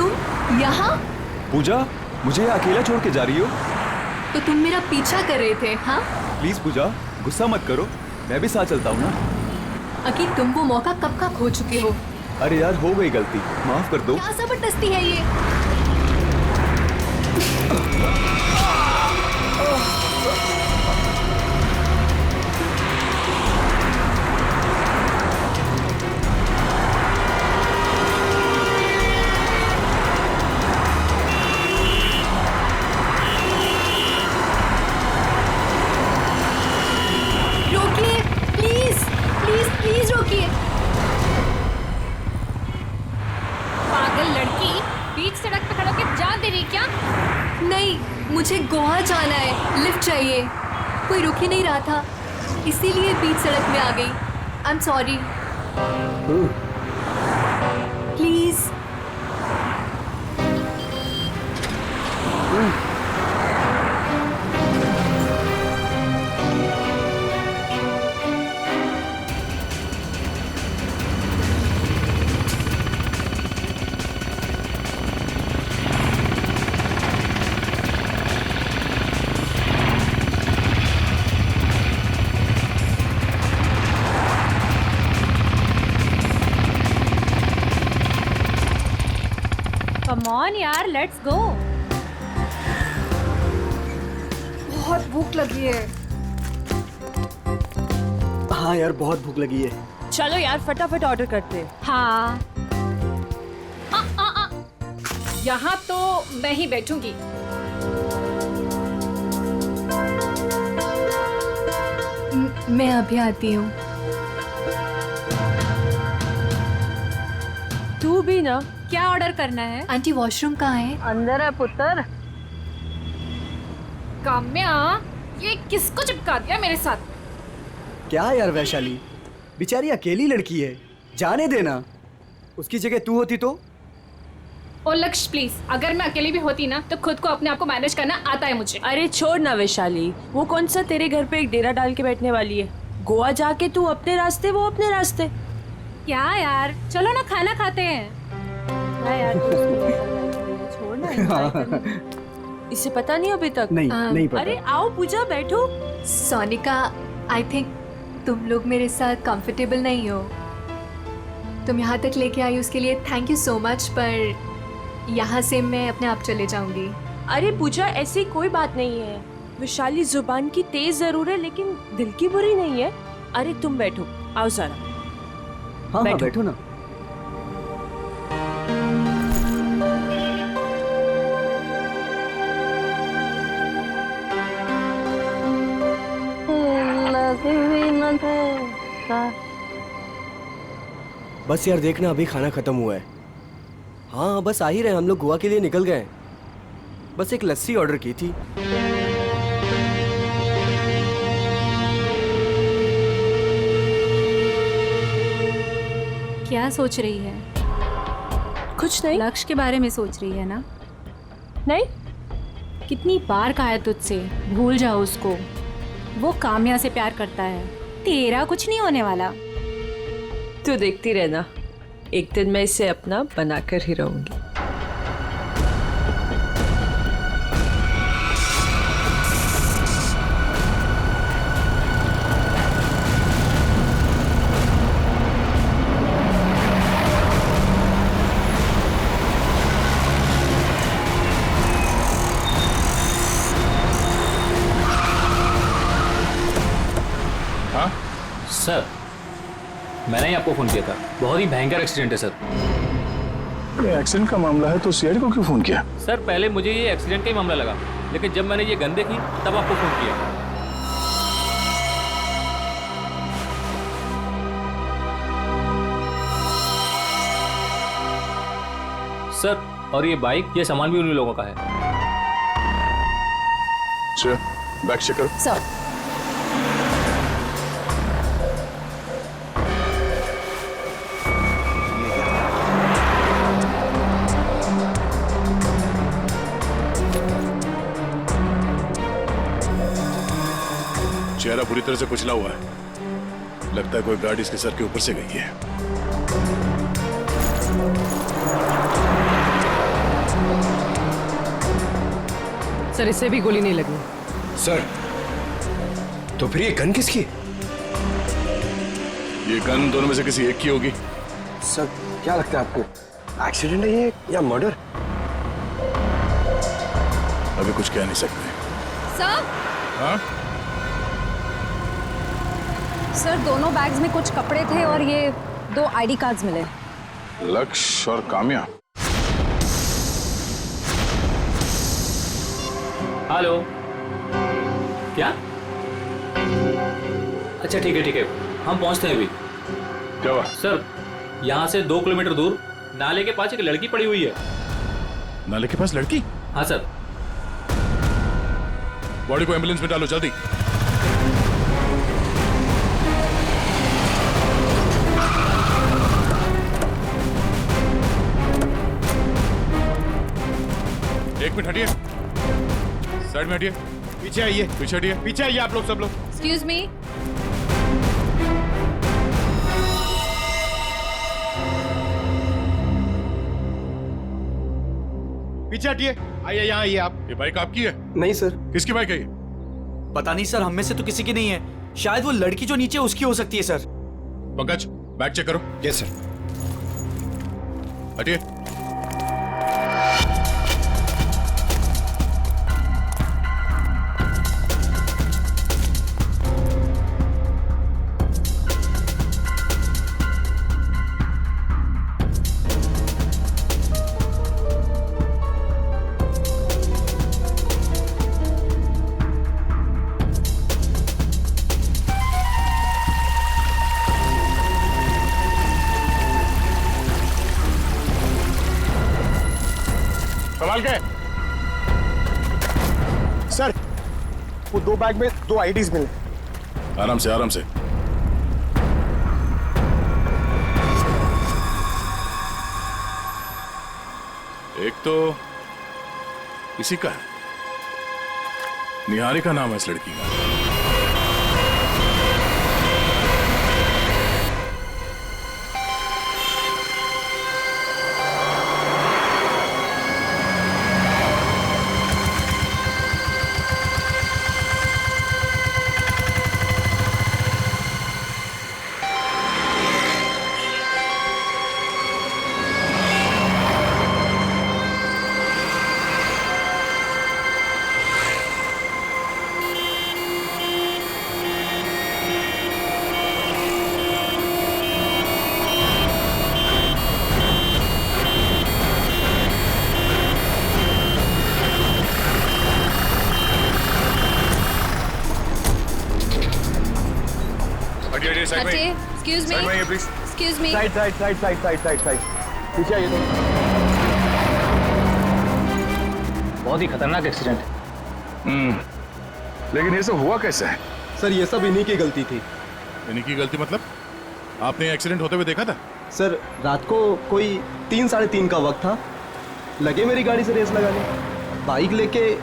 तुम यहाँ? पूजा, मुझे अकेला छोड़ के जा रही हो? तो तुम मेरा पीछा कर रहे थे, हाँ? प्लीज पूजा, गुस्सा मत करो, मैं भी साथ चलता हूँ ना। अकी, तुम वो मौका कब का खो चुके हो। अरे यार, हो गई गलती, माफ कर दो। क्या जबरदस्ती है ये? रोकिए, प्लीज प्लीज प्लीज रोकिए। पागल लड़की, बीच सड़क पे खड़ा होकर जान दे रही क्या? नहीं, मुझे गोवा जाना है, लिफ्ट चाहिए। कोई रुक ही नहीं रहा था, इसीलिए बीच सड़क में आ गई। आई am sorry. Please. Come on यार, लेट्स गो। बहुत भूख लगी है। हाँ यार, बहुत भूख लगी है। चलो यार, फटाफट ऑर्डर करते हैं। हाँ। यहाँ तो मैं ही बैठूंगी। मैं अभी आती हूँ। तू भी ना। क्या ऑर्डर करना है? आंटी, वॉशरूम कहाँ है? अंदर है पुत्र। काम्या, ये किसको चिपका दिया मेरे साथ? क्या यार वैशाली, बेचारी अकेली लड़की है, जाने देना। उसकी जगह तू होती तो? ओ लक्ष्य प्लीज, अगर मैं अकेली भी होती ना तो खुद को अपने आप को मैनेज करना आता है मुझे। अरे छोड़ ना वैशाली, वो कौन सा तेरे घर पे एक डेरा डाल के बैठने वाली है। गोवा जाके तू अपने रास्ते, वो अपने रास्ते। क्या यार, चलो ना खाना खाते हैं। यार छोड़ ना, इसे पता नहीं अभी तक। नहीं पता। अरे आओ पूजा, बैठो। सोनिका, आई थिंक तुम लोग मेरे साथ कंफर्टेबल नहीं हो। तुम यहाँ तक लेके आई उसके लिए थैंक यू सो मच, पर यहाँ से मैं अपने आप चले जाऊंगी। अरे पूजा, ऐसी कोई बात नहीं है। वैशाली जुबान की तेज जरूर है, लेकिन दिल की बुरी नहीं है। अरे तुम बैठो, आओ जरा। हाँ बैठो। बैठो ना। बस यार देखना, अभी खाना खत्म हुआ है। हाँ बस आ ही रहे, हम लोग गोवा के लिए निकल गए। बस एक लस्सी ऑर्डर की थी। क्या सोच रही है? कुछ नहीं। लक्ष्य के बारे में सोच रही है ना? नहीं। कितनी बार कहा है तुझसे, भूल जाओ उसको। वो काम्या से प्यार करता है, तेरा कुछ नहीं होने वाला। तू देखती रहना, एक दिन मैं इसे अपना बनाकर ही रहूंगी। सर, मैंने ही आपको फोन किया था। बहुत ही भयंकर एक्सीडेंट है सर। ये एक्सीडेंट का मामला है तो सीआईडी को क्यों फोन किया? सर, पहले मुझे ये एक्सीडेंट का ही मामला लगा, लेकिन जब मैंने ये गन देखी तब आपको फोन किया। सर, और ये बाइक, ये सामान भी उन्हीं लोगों का है। सर, बैग चेक करो। सर, चेहरा बुरी तरह से कुचला हुआ है, लगता है कोई गाड़ी इसके सर के ऊपर से गई है। सर इससे भी गोली नहीं लगी। सर, तो फिर ये गन किसकी है? ये गन दोनों में से किसी एक की होगी। सर, क्या लगता है आपको? एक्सीडेंट है ये या मर्डर? अभी कुछ कह नहीं सकते। सर, हाँ? सर दोनों बैग्स में कुछ कपड़े थे और ये 2 आईडी कार्ड्स मिले। लक्ष्य और काम्या। हेलो, क्या? अच्छा ठीक है, हम पहुंचते हैं अभी। क्या हुआ? सर, यहाँ से 2 किलोमीटर दूर नाले के पास एक लड़की पड़ी हुई है। नाले के पास लड़की? हाँ सर। बॉडी को एम्बुलेंस में डालो जल्दी। एक मिनट हटिए, साइड में हटिए, पीछे आइए, पीछे हटिए, पीछे आइए आप लोग, सब लोग। Excuse me. पीछे हटिए, आइए यहाँ आइए आप। ये बाइक आपकी है? नहीं सर। किसकी बाइक है ये? पता नहीं सर, हम में से तो किसी की नहीं है। शायद वो लड़की जो नीचे उसकी हो सकती है सर। पंकज, बैग चेक करो। Yes sir. हटिए। संभाल के। सर, वो 2 बैग में 2 आईडीज मिले। आराम से, आराम से। एक तो इसी का है, निहारिका नाम है इस लड़की का। साइड में, एक्सक्यूज मी। साइड में आइए please. Excuse me. Side side side side side side side. पीछे आइए। बहुत ही खतरनाक एक्सीडेंट। लेकिन ये सब हुआ कैसे है? सर, ये सब इन्हीं की गलती थी। इन्हीं की गलती मतलब? आपने एक्सीडेंट होते हुए देखा था? सर, रात को कोई 3 साढ़े 3 का वक्त था। लगे मेरी गाड़ी से रेस लगाने, बाइक लेके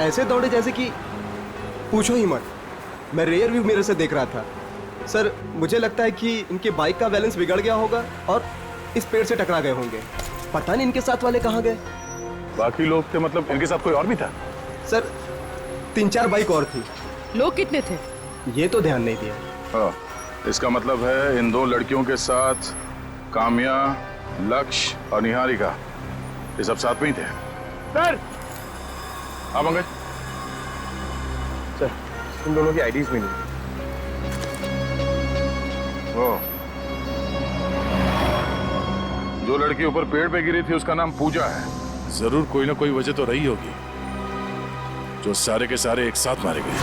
ऐसे दौड़े जैसे कि पूछो ही मत। मैं रेयर व्यू मिरर से देख रहा था। सर, मुझे लगता है कि इनके बाइक का बैलेंस बिगड़ गया होगा और इस पेड़ से टकरा गए होंगे। पता नहीं इनके साथ वाले कहाँ गए। बाकी लोग थे मतलब इनके साथ कोई और भी था? सर, 3-4 बाइक और थी। लोग कितने थे? ये तो ध्यान नहीं दिया। हाँ, इसका मतलब है इन 2 लड़कियों के साथ काम्या, लक्ष्य और निहारिका, ये सब साथ में ही थे। सर, हाँ पंकज। सर, इन दोनों की आईडीज भी नहीं। ओ, जो लड़की ऊपर पेड़ पे गिरी थी उसका नाम पूजा है। जरूर कोई ना कोई वजह तो रही होगी जो सारे के सारे एक साथ मारे गए।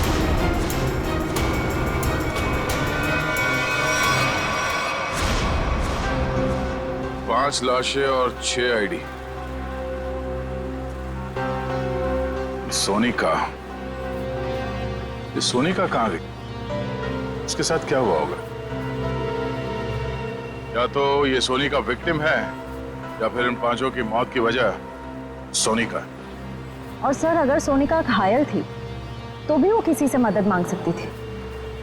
5 लाशें और 6 आईडी। सोनिका, ये सोनिका कहाँ गई? इसके साथ क्या हुआ होगा? या तो ये सोनिका विक्टिम है या फिर इन 5 की मौत की वजह सोनिका। और सर, अगर सोनिका घायल थी तो भी वो किसी से मदद मांग सकती थी।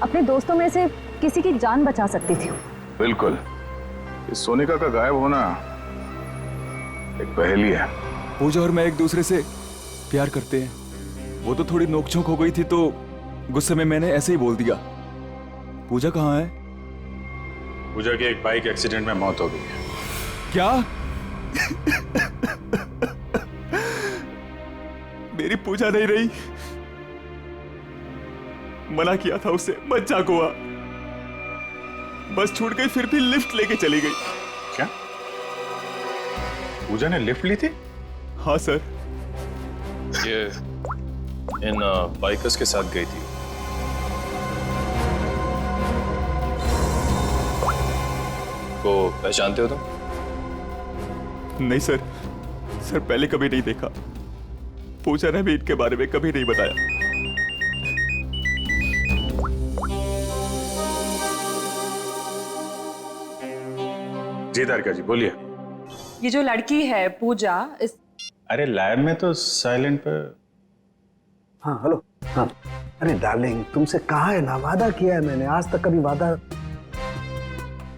अपने दोस्तों में से किसी की जान बचा सकती थी। बिल्कुल। इस सोनिका का गायब होना एक पहेली है। पूजा और मैं एक दूसरे से प्यार करते हैं। वो तो थोड़ी नोकझोंक हो गई थी तो गुस्से में मैंने ऐसे ही बोल दिया। पूजा कहाँ है? पूजा की एक बाइक एक्सीडेंट में मौत हो गई है। क्या? मेरी पूजा नहीं रही। मना किया था उसे, मत जा गोवा। बस छूट गई, फिर भी लिफ्ट लेके चली गई। क्या पूजा ने लिफ्ट ली थी? हाँ सर। ये इन बाइकर्स के साथ गई थी। को पहचानते हो तुम? नहीं सर, सर पहले कभी नहीं देखा। पूजा ने भी इनके बारे में कभी नहीं बताया। जी तारिका जी बोलिए। ये जो लड़की है पूजा, इस अरे लैब में तो साइलेंट पे। हाँ हेलो। हाँ अरे डार्लिंग, तुमसे कहा है ना, वादा किया है मैंने, आज तक कभी वादा।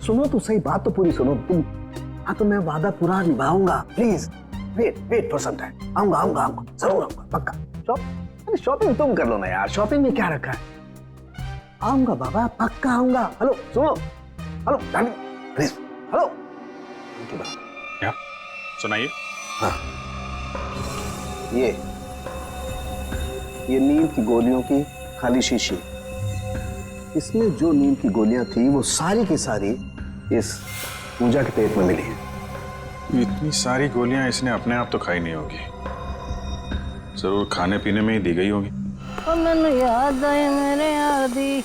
सुनो तो सही, बात तो पूरी सुनो तुम। हाँ तो मैं वादा पूरा निभाऊंगा, please wait for some time. आऊंगा आऊंगा आऊंगा, जरूर आऊंगा, पक्का। शॉपिंग तुम कर लो ना यार, शॉपिंग में क्या रखा है। आऊंगा बाबा, पक्का आऊंगा। हेलो सुनो, हेलो डार्लिंग प्लीज, हेलो। क्या सुनाइए? हाँ ये नींद की गोलियों की खाली शीशी, इसमें जो नींद की गोलियां थी वो सारी की सारी इस पूजा के पेट में मिली है। इतनी सारी गोलियां इसने अपने आप तो खाई नहीं होगी, जरूर खाने पीने में ही दी गई होगी। मैंने याद आए मेरे यार दी।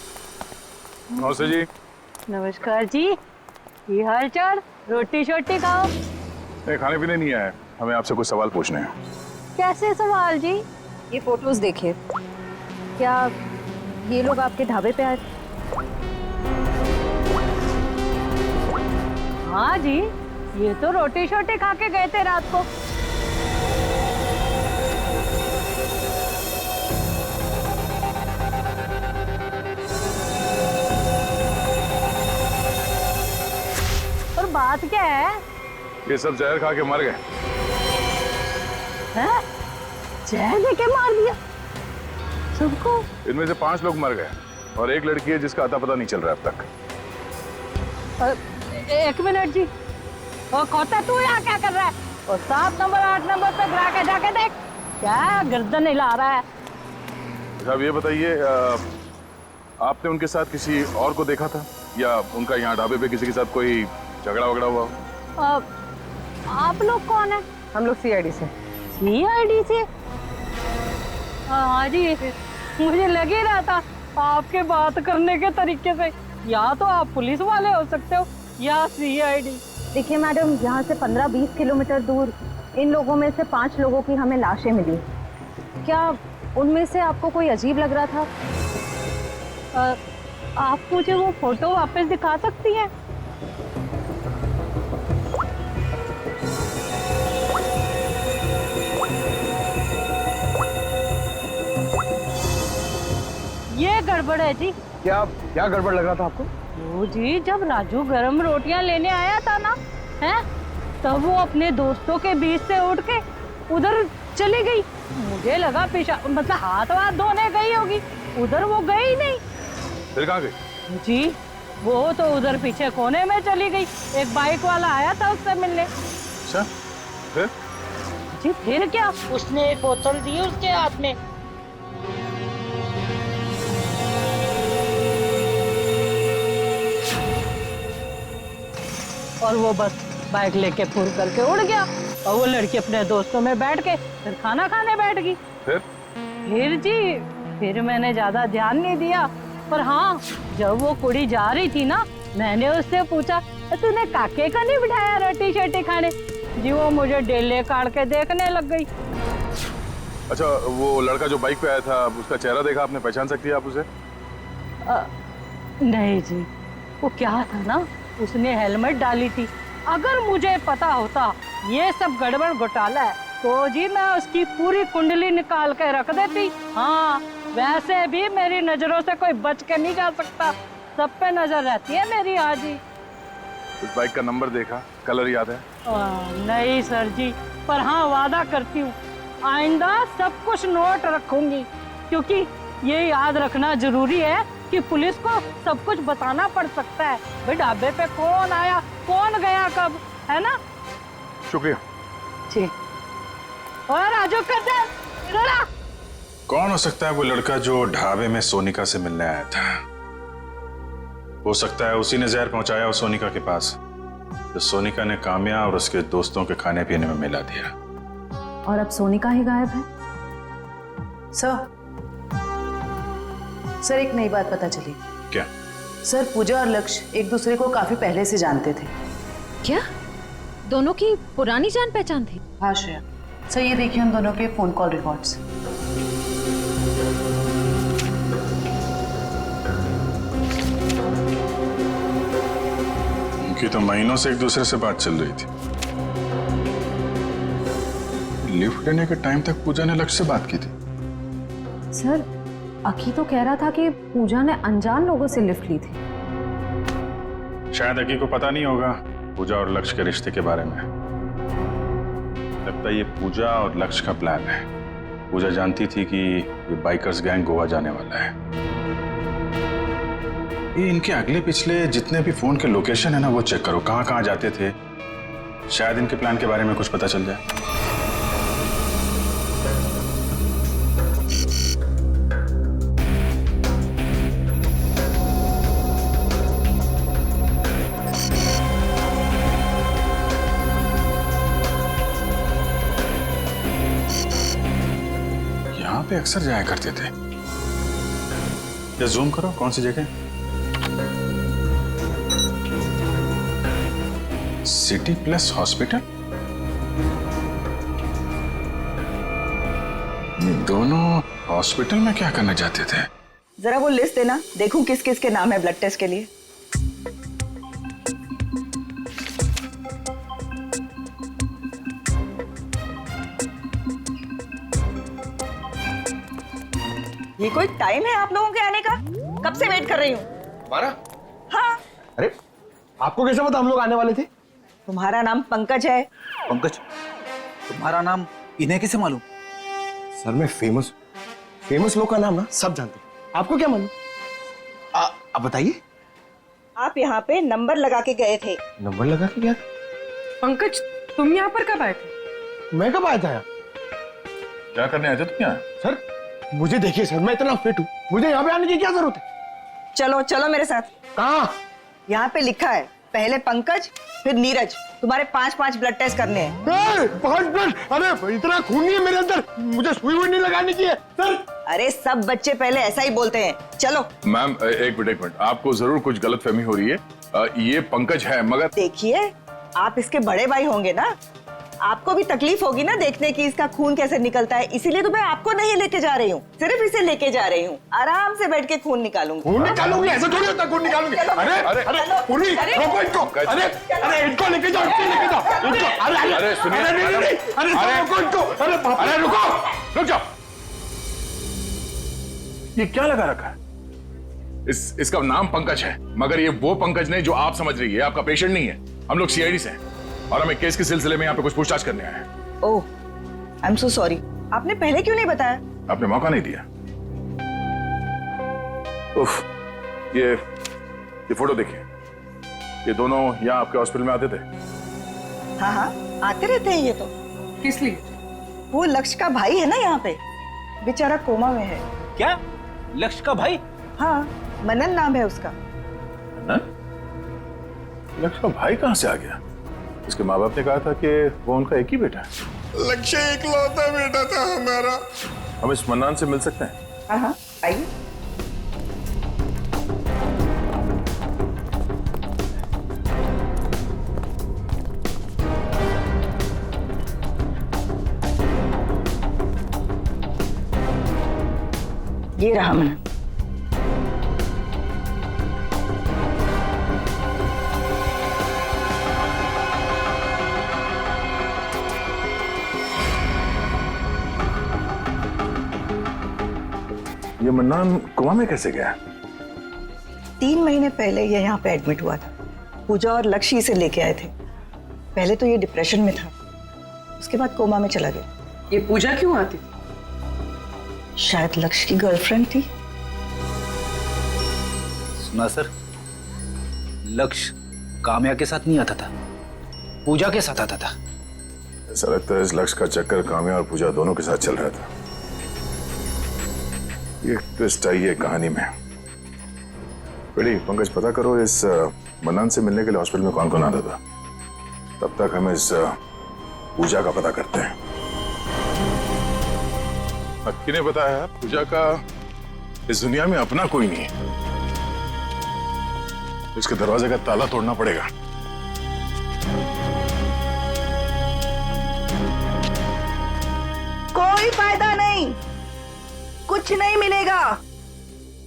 नमस्ते जी। नमस्कार जी, ये हाल चाल? रोटी शोटी खाओ। नहीं, खाने पीने नहीं आया, हमें आपसे कुछ सवाल पूछने हैं। कैसे सवाल जी? ये फोटोज देखिए, क्या ये लोग आपके ढाबे पे आए थे? हाँ जी, ये तो रोटी शोटी खा के गए थे रात को। और बात क्या है? ये सब जहर खा के मर गए। हैं? जहर देके मार दिया सबको? इनमें से 5 लोग मर गए और एक लड़की है जिसका अता पता नहीं चल रहा अब तक। एक मिनट जी, और खोता तू यहाँ क्या कर रहा है? और 7 नंबर 8 नंबर पे गिरा के जाके देख, क्या गर्दन हिला रहा है। साहब ये बताइए, आपने उनके साथ किसी और को देखा था या उनका यहाँ ढाबे पे किसी के साथ कोई झगड़ा वगड़ा हुआ? आप लोग कौन है? हम लोग सीआईडी से। सीआईडी से? हाँ जी, मुझे लग ही रहा था आपके बात करने के तरीके से, या तो आप पुलिस वाले हो सकते हो या सीआईडी। देखिए मैडम, यहाँ से 15-20 किलोमीटर दूर इन लोगों में से 5 लोगों की हमें लाशें मिली। क्या उनमें से आपको कोई अजीब लग रहा था? आप मुझे वो फोटो वापस दिखा सकती हैं? ये गड़बड़ है जी। क्या गड़बड़ लग रहा था आपको? वो जी, जब राजू गरम रोटियां लेने आया था ना, हैं, तब वो अपने दोस्तों के बीच से उठ के उधर चली गई। मुझे लगा मतलब हाथ वाथ धोने गई होगी, उधर वो गई ही नहीं। फिर कहाँ गई? जी वो तो उधर पीछे कोने में चली गई, एक बाइक वाला आया था उससे मिलने। अच्छा, फिर? जी फिर क्या, उसने एक बोतल दी उसके हाथ में। और वो बस बाइक लेके फुर करके उड़ गया, और वो लड़की अपने दोस्तों में बैठ के फिर खाना खाने बैठ गई। फिर जी, फिर मैंने ज्यादा ध्यान नहीं दिया, पर हाँ, जब वो कुड़ी जा रही थी ना, मैंने उससे पूछा, तूने काके का नहीं बिठाया रोटी शोटी खाने? जी वो मुझे डेले काट के देखने लग गई। अच्छा, वो लड़का जो बाइक पे आया था, उसका चेहरा देखा आपने, पहचान सकती है आप उसे? नहीं जी, वो क्या था ना, उसने हेलमेट डाली थी। अगर मुझे पता होता ये सब गड़बड़ घोटाला है, तो जी मैं उसकी पूरी कुंडली निकाल के रख देती। हाँ, वैसे भी मेरी नजरों से कोई बच के नहीं जा सकता, सब पे नजर रहती है मेरी। हाँ जी। उस बाइक का नंबर देखा, कलर याद है? नहीं सर जी, पर हाँ वादा करती हूँ, आइंदा सब कुछ नोट रखूंगी, क्योंकि ये याद रखना जरूरी है कि पुलिस को सब कुछ बताना पड़ सकता है। भाई ढाबे पे कौन आया, कौन गया, कब, है ना? शुक्रिया। जी। और राजू कदम इधर आ। कौन हो सकता है वो लड़का जो ढाबे में सोनिका से मिलने आया था? हो सकता है उसी ने जहर पहुंचाया उस सोनिका के पास, जो सोनिका ने काम्या और उसके दोस्तों के खाने पीने में मिला दिया। और अब सोनिका ही गायब है। सर एक नई बात पता चली। क्या? सर पूजा और लक्ष्य एक दूसरे को काफी पहले से जानते थे। क्या दोनों की पुरानी जान पहचान थी? हाँ श्रेया। सर ये देखिए उन दोनों के फोन कॉल रिकॉर्ड्स। उनकी तो महीनों से एक दूसरे से बात चल रही थी। लिफ्ट लेने के टाइम तक पूजा ने लक्ष्य से बात की थी। सर अकी तो कह रहा था कि पूजा ने अनजान लोगों से लिफ्ट ली थी। शायद अकी को पता नहीं होगा पूजा और लक्ष्य के रिश्ते के बारे में। लगता है ये पूजा और लक्ष्य का प्लान है। पूजा जानती थी कि ये बाइकर्स गैंग गोवा जाने वाला है। ये इनके अगले पिछले जितने भी फोन के लोकेशन है ना, वो चेक करो, कहाँ कहाँ जाते थे। शायद इनके प्लान के बारे में कुछ पता चल जाए। यहाँ पे अक्सर जाया करते थे। या जूम करो कौन सी जगह? City plus hospital. ये दोनों हॉस्पिटल में क्या करने जाते थे? जरा वो लिस्ट देना, देखूं किस किस के नाम है ब्लड टेस्ट के लिए। ये कोई टाइम है आप लोगों के आने का? कब से वेट कर रही हूँ। हमारा? हाँ। अरे आपको कैसे पता हम लोग आने वाले थे? तुम्हारा नाम पंकज है। पंकज? तुम्हारा नाम इन्हें कैसे मालूम? सर मैं फेमस लोग का नाम ना सब जानते हैं। आपको क्या मालूम? आप बताइए। आप यहाँ पे नंबर लगा के गए थे। नंबर लगा के गया? पंकज तुम यहाँ पर कब आए थे? मैं कब आया था यहाँ? क्या करने आए थे तुम यहाँ? सर मुझे देखिए सर, मैं इतना फिट हूँ, मुझे यहाँ पे आने की क्या जरूरत है? चलो चलो मेरे साथ। कहाँ? यहाँ पे लिखा है पहले पंकज फिर नीरज। तुम्हारे 5-5 ब्लड टेस्ट करने हैं। 5 ब्लड? अरे इतना खून नहीं है मेरे अंदर, मुझे सुई वुई नहीं लगाने की है सर। अरे सब बच्चे पहले ऐसा ही बोलते हैं। चलो। मैम एक मिनट, आपको जरूर कुछ गलतफहमी हो रही है। ये पंकज है, मगर देखिए आप इसके बड़े भाई होंगे ना, आपको भी तकलीफ होगी ना देखने की इसका खून कैसे निकलता है, इसीलिए तो मैं आपको नहीं लेके जा रही हूँ, सिर्फ इसे लेके जा रही हूँ। आराम से बैठ के खून निकालूंगी। खून निकालूंगी? ऐसा थोड़ी होता खून निकालूंगी। अरे अरे पूरी रोको इनको। अरे अरे इनको लेके जाओ, इनको लेके जाओ इनको। अरे अरे सुनिए, अरे रोको इनको। अरे रुको, रुक जाओ। ये क्या लगा रखा है? इसका नाम पंकज है, मगर ये वो पंकज नहीं जो आप समझ रही है। आपका पेशेंट नहीं है। हम लोग सीआईडी से हैं और हमें केस के सिलसिले में यहाँ पे कुछ पूछताछ करने आए हैं। ओह, आई एम सो सॉरी। आपने पहले क्यों नहीं बताया? आपने मौका नहीं दिया। उफ, ये फोटो देखिए। ये दोनों यहाँ आपके हॉस्पिटल में आते थे। हाँ हाँ आते रहते हैं ये तो। किस लिए? वो लक्ष्य का भाई है ना यहाँ पे, बेचारा कोमा में है। क्या? लक्ष्य का भाई? हाँ मनन नाम है उसका। लक्ष्य का भाई कहाँ से आ गया? इसके माँ बाप ने कहा था कि वो उनका एक ही बेटा है। लक्ष्य इकलौता बेटा था हमारा। हम इस मन्नान से मिल सकते हैं? हाँ हाँ आइए। ये रहा मनन। ये मन्नान कोमा में कैसे गया? 3 महीने पहले ये यहाँ पे एडमिट हुआ था। पूजा और लक्ष्य इसे लेके आए थे। पहले तो ये डिप्रेशन में था, उसके बाद कोमा में चला गया। ये पूजा क्यों आती? शायद लक्ष्य की गर्लफ्रेंड थी। सुना सर, लक्ष्य काम्या के साथ नहीं आता था, पूजा के साथ आता था। ऐसा लगता है इस लक्ष्य का चक्कर काम्या और पूजा दोनों के साथ चल रहा था। ये ट्विस्ट आई है कहानी में। बेटी पंकज, पता करो इस मन्नन से मिलने के लिए हॉस्पिटल में कौन कौन आता था। तब तक हम इस पूजा का पता करते हैं। अक्की ने बताया पूजा का इस दुनिया में अपना कोई नहीं है, उसके दरवाजे का ताला तोड़ना पड़ेगा। कोई फायदा नहीं, कुछ नहीं मिलेगा।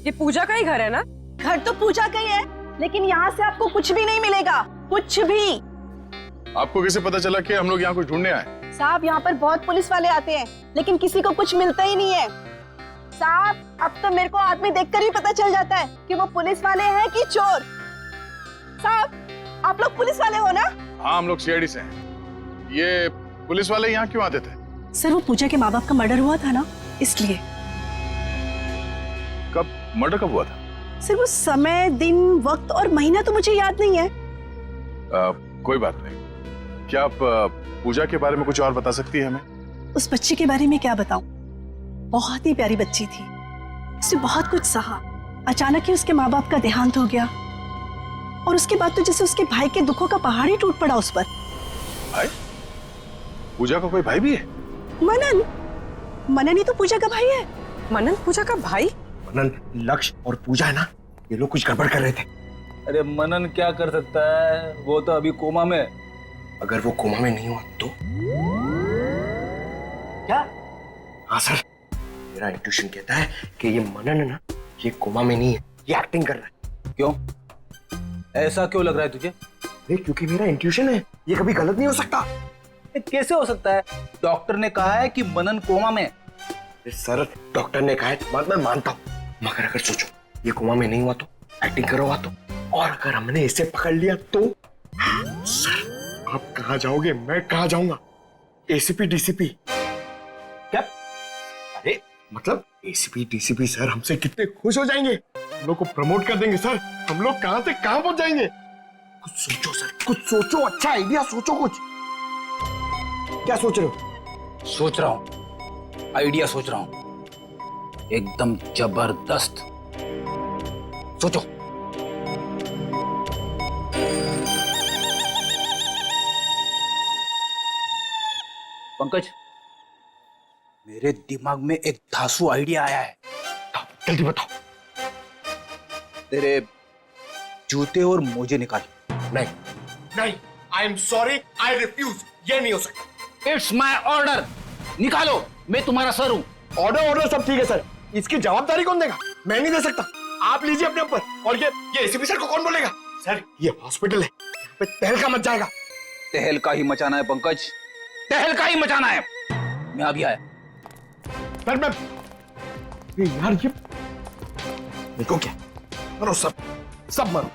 ये पूजा का ही घर है ना? घर तो पूजा का ही है, लेकिन यहाँ से आपको कुछ भी नहीं मिलेगा, कुछ भी। आपको कैसे पता चला कि हम लोग यहाँ कुछ ढूंढने आए? साहब यहाँ पर बहुत पुलिस वाले आते हैं, लेकिन किसी को कुछ मिलता ही नहीं है। साहब अब तो मेरे को आदमी देखकर ही पता चल जाता है कि वो पुलिस वाले हैं कि चोर। साहब आप लोग पुलिस वाले हो ना? हाँ, हम लोग सीआईडी से हैं। ये पुलिस वाले यहाँ क्यों आते थे? सर वो पूजा के माँ बाप का मर्डर हुआ था ना, इसलिए। कब मर्डर कब हुआ था? सर वो समय, दिन, वक्त और महीना तो मुझे याद नहीं है। कोई बात नहीं। क्या आप पूजा के बारे में कुछ और बता सकती है हमें? उस बच्ची के बारे में क्या बताऊं? बहुत ही प्यारी बच्ची थी, उसने बहुत कुछ सहा। अचानक ही उसके माँ बाप का देहांत हो गया, और उसके बाद तो जैसे उसके भाई के दुखों का पहाड़ ही टूट पड़ा उस पर। भाई? पूजा का कोई भाई भी है? मनन। मनन ही तो पूजा का भाई है। मनन पूजा का भाई? मनन, लक्ष्य और पूजा है ना, ये लोग कुछ गड़बड़ कर रहे थे। अरे मनन क्या कर सकता है, वो तो अभी कोमा में। अगर वो कोमा में नहीं हुआ तो? क्या? हाँ सर, मेरा इंट्यूशन कहता है कि ये मनन है ना, ये कोमा में नहीं है, ये एक्टिंग कर रहा है। क्यों? ऐसा क्यों लग रहा है तुझे? अरे क्योंकि मेरा इंट्यूशन है, ये कभी गलत नहीं हो सकता। कैसे हो सकता है? डॉक्टर ने कहा है कि मनन कोमा में। सर डॉक्टर ने कहा है तो बात मैं मानता हूँ, मगर अगर सोचो ये कोमा में नहीं हुआ तो, एक्टिंग करो हुआ तो, और अगर हमने इसे पकड़ लिया तो? सर आप कहाँ जाओगे, मैं कहाँ जाऊंगा? ACP DCP? क्या? अरे मतलब एसीपी डीसीपी सर हमसे कितने खुश हो जाएंगे, हम लोग को प्रमोट कर देंगे सर। हम लोग कहाँ से कहाँ पहुंच जाएंगे। कुछ सोचो सर, कुछ सोचो, अच्छा आइडिया सोचो कुछ। क्या सोच रहे हो? सोच रहा हूं, आइडिया सोच रहा हूं, एकदम जबरदस्त। सोचो। पंकज, मेरे दिमाग में एक धांसू आइडिया आया है। जल्दी बताओ। तेरे जूते और मोजे निकाल। नहीं नहीं, I am sorry, I refuse, ये नहीं हो सकता। इट्स माई ऑर्डर, निकालो, मैं तुम्हारा सर हूं। ऑर्डर ऑर्डर सब ठीक है सर, इसकी जवाबदारी कौन देगा? मैं नहीं दे सकता, आप लीजिए अपने ऊपर। और ये एसीपी सर को कौन बोलेगा? सर ये हॉस्पिटल है, यहाँ पे तहलका मच जाएगा। तहलका ही मचाना है पंकज, तहलका ही मचाना है। मैं अभी आया। सर मैं यार ये देखो, क्या मरो, सब सब मरो।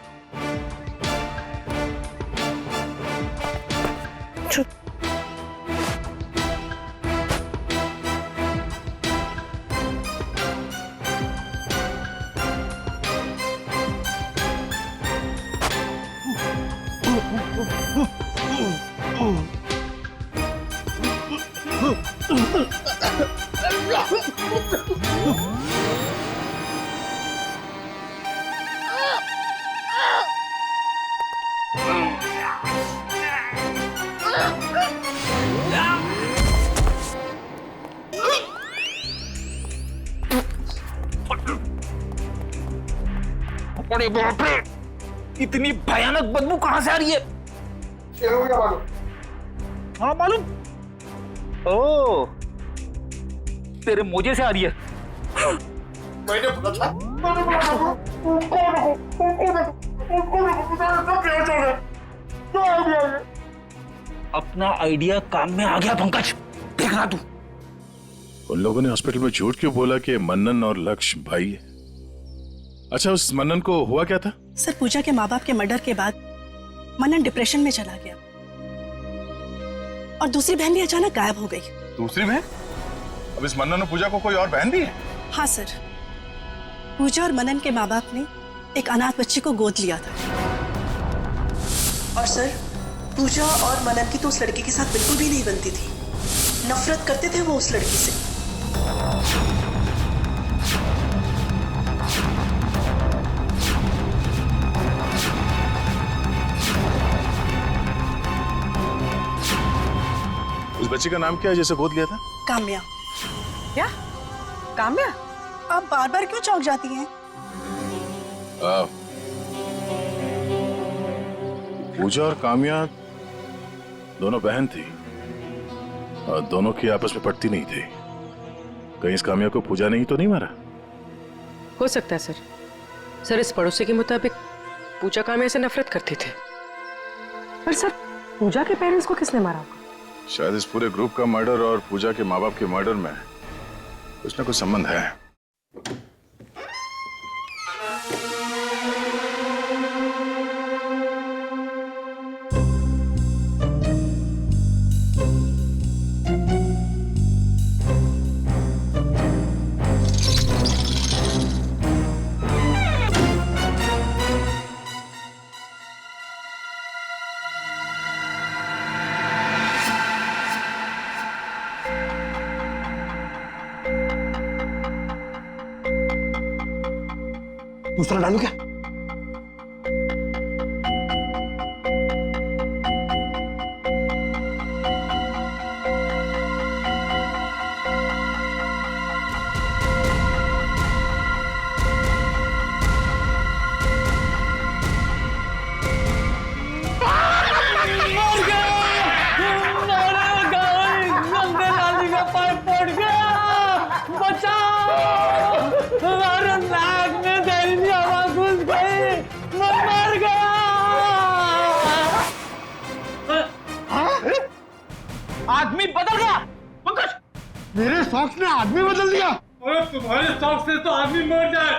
अरे बाप रे, इतनी भयानक बदबू कहां से आ रही है? हाँ मालूम। ओ, तेरे मोजे से आ रही है। मैंने बोला था, अपना आइडिया काम में आ गया पंकज, देखना तू। उन लोगों ने हॉस्पिटल में झूठ क्यों बोला कि मनन और लक्ष्य भाई है? अच्छा, उस मनन को हुआ क्या था? सर पूजा के माँ बाप के मर्डर के बाद मनन डिप्रेशन में चला गया, और दूसरी बहन भी अचानक गायब हो गई। दूसरी बहन? अब इस मनन और पूजा को कोई और बहन भी है? हाँ सर, पूजा और मनन के माँ बाप ने एक अनाथ बच्चे को गोद लिया था। और सर, पूजा और मनन की तो उस लड़की के साथ बिल्कुल भी नहीं बनती थी। नफरत करते थे वो उस लड़की से। उस बच्ची का नाम क्या है जिसे गोद लिया था? काम्या। क्या? काम्या? आप बार बार क्यों चौंक जाती हैं? पूजा और काम्या दोनों बहन थी और दोनों की आपस में पटती नहीं थी। कहीं इस काम्या को पूजा ने ही तो नहीं मारा? हो सकता है सर। सर, इस पड़ोसी के मुताबिक पूजा काम्या से नफरत करती थी। पर सर, पूजा के पेरेंट्स को किसने मारा होगा? शायद इस पूरे ग्रुप का मर्डर और पूजा के माँ बाप के मर्डर में कुछ ना कुछ संबंध है। दूसरा डालू क्या? आदमी बदल गया पंकज। मेरे सॉक्स ने आदमी बदल दिया। अरे तुम्हारे सॉक्स से तो आदमी मर जाए।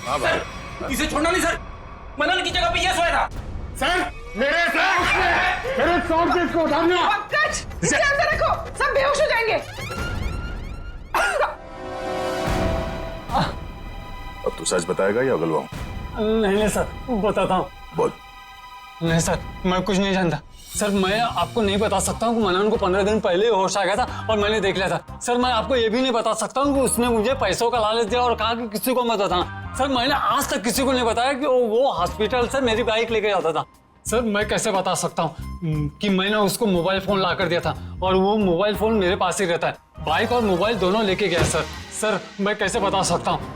हाँ भाई, इसे छोड़ना नहीं सर। मनन की जगह पे ये सोया था। सर, मेरे सॉक्स इसको उठाना। पंकज, इसे अंदर रखो, सब बेहोश हो जाएंगे। अब तू सच बताएगा या गलवाऊं? नहीं सर, बताता हूँ। बोल। नहीं सर, मैं कुछ नहीं जानता। सर, मैं आपको नहीं बता सकता हूँ कि मनन को 15 दिन पहले होश आ गया था और मैंने देख लिया था। सर, मैं आपको ये भी नहीं बता सकता हूँ कि उसने मुझे पैसों का लालच दिया और कहा कि किसी को मत बताना। सर, मैंने आज तक किसी को नहीं बताया कि वो हॉस्पिटल से मेरी बाइक लेके जाता था। सर, मैं कैसे बता सकता हूँ कि मैंने उसको मोबाइल फोन ला कर दिया था और वो मोबाइल फोन मेरे पास ही रहता है। बाइक और मोबाइल दोनों लेके गया सर। सर, मैं कैसे बता सकता हूँ?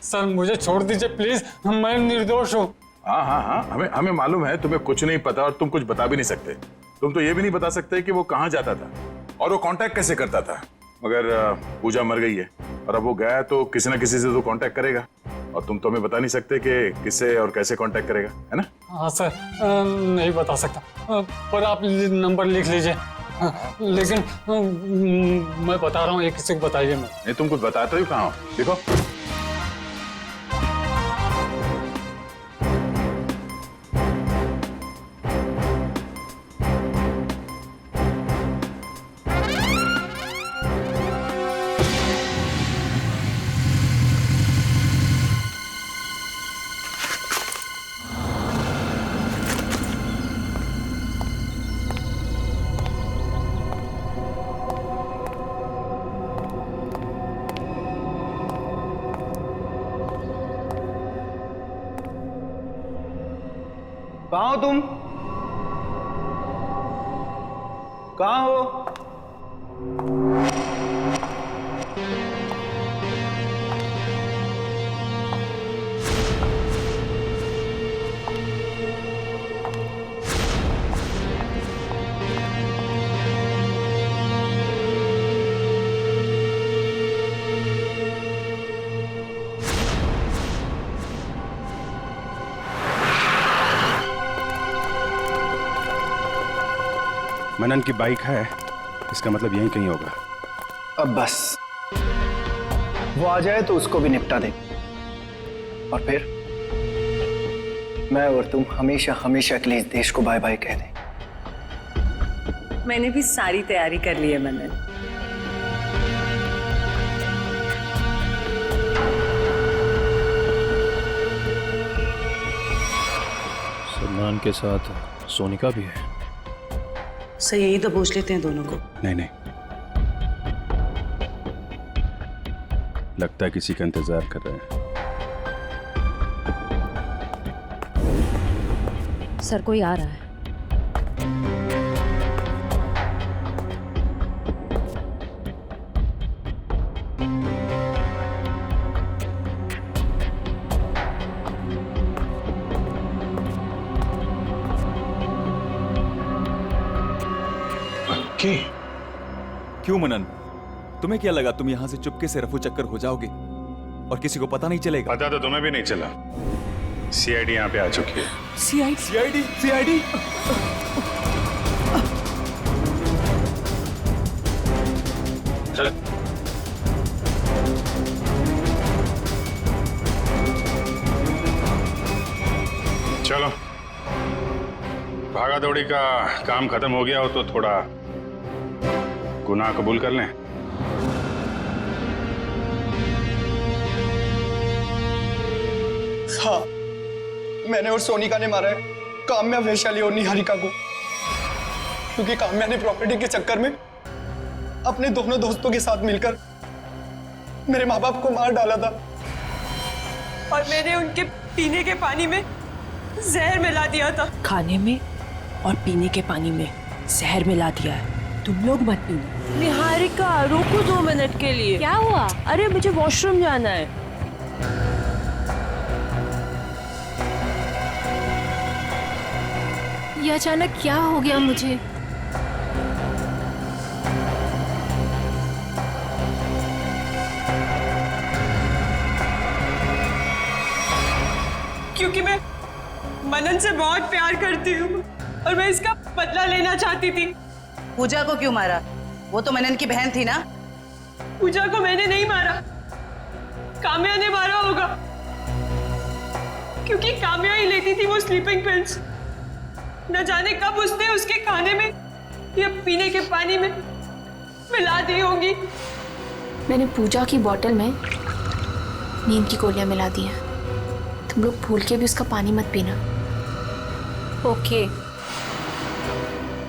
सर, मुझे छोड़ दीजिए प्लीज, मैं निर्दोष हूँ। हाँ हाँ हाँ, हमें मालूम है तुम्हें कुछ नहीं पता और तुम कुछ बता भी नहीं सकते। तुम तो ये भी नहीं बता सकते कि वो कहाँ जाता था और वो कांटेक्ट कैसे करता था। मगर पूजा मर गई है और अब वो गया है तो किसी ना किसी से तो कांटेक्ट करेगा और तुम तो हमें बता नहीं सकते कि किससे और कैसे कांटेक्ट करेगा, है ना? हाँ सर, नहीं बता सकता, पर आप नंबर लिख लीजिए। लेकिन मैं बता रहा हूँ, ये किसी को बताइए मत। नहीं, तुम कुछ बताते हो कहाँ हो? देखो। कहाँ हो तुम? कहाँ हो? मनन की बाइक है, इसका मतलब यहीं कहीं होगा। अब बस वो आ जाए तो उसको भी निपटा दे और फिर मैं और तुम हमेशा हमेशा के लिए इस देश को बाय बाय कह दें। मैंने भी सारी तैयारी कर ली है मनन। सलमान के साथ सोनिका भी है। सर यही तो पूछ लेते हैं दोनों को। नहीं नहीं, लगता है किसी का इंतजार कर रहे हैं। सर कोई आ रहा है। क्यों मनन, तुम्हें क्या लगा तुम यहां से चुपके से रफू चक्कर हो जाओगे और किसी को पता नहीं चलेगा? पता तो तुम्हें भी नहीं चला। सीआईडी यहाँ पे आ चुकी है। सीआईडी सीआईडी चल। चलो, भागा दौड़ी का काम खत्म हो गया हो तो थोड़ा गुनाह कबूल कर लें। हाँ, मैंने और सोनिका ने मारा है काम्या, वैशाली और निहारिका को, क्योंकि काम्या ने प्रॉपर्टी के चक्कर में अपने दोनों दोस्तों के साथ मिलकर मेरे माँ बाप को मार डाला था। और मैंने उनके पीने के पानी में जहर मिला दिया था। खाने में और पीने के पानी में जहर मिला दिया है। तुम लोग मत पीना। निहारिका रुको 2 मिनट के लिए। क्या हुआ? अरे मुझे वॉशरूम जाना है। ये अचानक क्या हो गया मुझे? क्योंकि मैं मनन से बहुत प्यार करती हूँ और मैं इसका बदला लेना चाहती थी। पूजा को क्यों मारा? वो तो मनन की बहन थी ना। पूजा को मैंने नहीं मारा, काम्या ने मारा होगा, क्योंकि काम्या ही लेती थी वो स्लीपिंग पिल्स। न जाने कब उसने उसके खाने में या पीने के पानी में मिला दी होगी। मैंने पूजा की बोतल में नींद की गोलियां मिला दी हैं। तुम लोग भूल के भी उसका पानी मत पीना। ओके।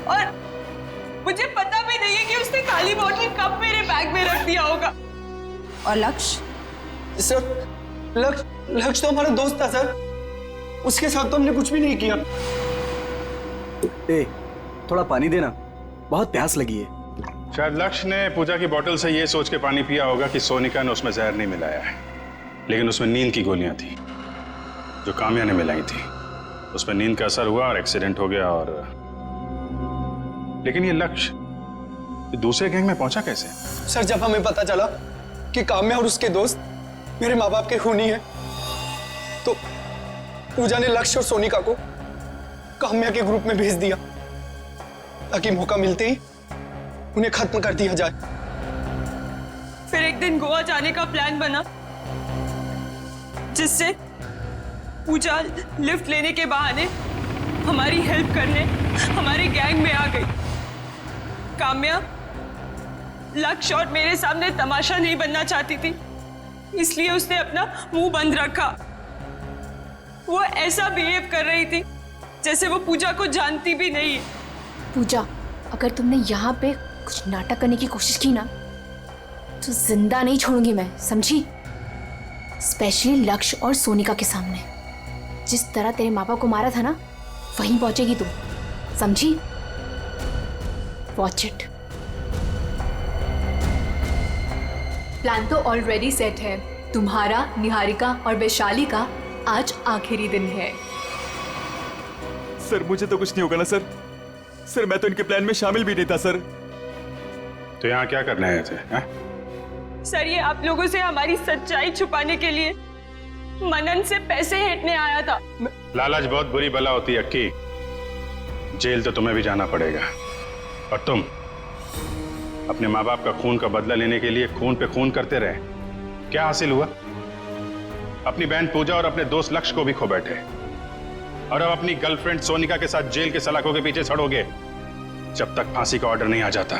और मुझे पता भी नहीं है कि उसने काली बोतल कब मेरे बैग में रख दिया होगा। और लक्ष्य? सर, लक्ष्य तो हमारा दोस्त था सर, उसके साथ तो हमने कुछ भी नहीं किया। थोड़ा पानी देना, बहुत प्यास लगी है। शायद लक्ष्य ने पूजा की बोतल से ये सोच के पानी पिया होगा कि सोनिका ने उसमें जहर नहीं मिलाया है, लेकिन उसमें नींद की गोलियां थी जो काम्या ने मिलाई थी। उसमें नींद का असर हुआ और एक्सीडेंट हो गया। और लेकिन ये लक्ष्य दूसरे गैंग में पहुंचा कैसे? सर, जब हमें पता चला कि काम्या और उसके दोस्त मेरे माँ बाप के खूनी हैं, तो पूजा ने लक्ष्य और सोनिका को काम्या के ग्रुप में भेज दिया ताकि मौका मिलते ही उन्हें खत्म कर दिया जाए। फिर एक दिन गोवा जाने का प्लान बना, जिससे पूजा लिफ्ट लेने के बहाने हमारी हेल्प करने हमारे गैंग में आ गई। काम्या लक्ष्य और मेरे सामने तमाशा नहीं बनना चाहती थी, इसलिए उसने अपना मुंह बंद रखा। वो ऐसा बिहेव कर रही थी जैसे वो पूजा को जानती भी नहीं। पूजा, अगर तुमने यहाँ पे कुछ नाटक करने की कोशिश की ना तो जिंदा नहीं छोड़ूंगी मैं, समझी? स्पेशली लक्ष्य और सोनिका के सामने। जिस तरह तेरे माँ बाप को मारा था ना, वहीं पहुंचेगी तुम, समझी? Watch it. प्लान तो ऑलरेडी सेट है। तुम्हारा, निहारिका और वैशाली का आज आखिरी दिन है। सर, मुझे तो कुछ नहीं होगा ना सर? सर, मैं तो इनके प्लान में शामिल भी नहीं था सर। तो यहाँ क्या करने आए थे? सर, ये आप लोगों से हमारी सच्चाई छुपाने के लिए मनन से पैसे हेटने आया था। लालच बहुत बुरी बला होती है अक्की। जेल तो तुम्हें भी जाना पड़ेगा। और तुम अपने माँ बाप का खून का बदला लेने के लिए खून पे खून करते रहे। क्या हासिल हुआ? अपनी बहन पूजा और अपने दोस्त लक्ष्य को भी खो बैठे। और अब अपनी गर्लफ्रेंड सोनिका के साथ जेल के सलाखों के पीछे सड़ोगे जब तक फांसी का ऑर्डर नहीं आ जाता।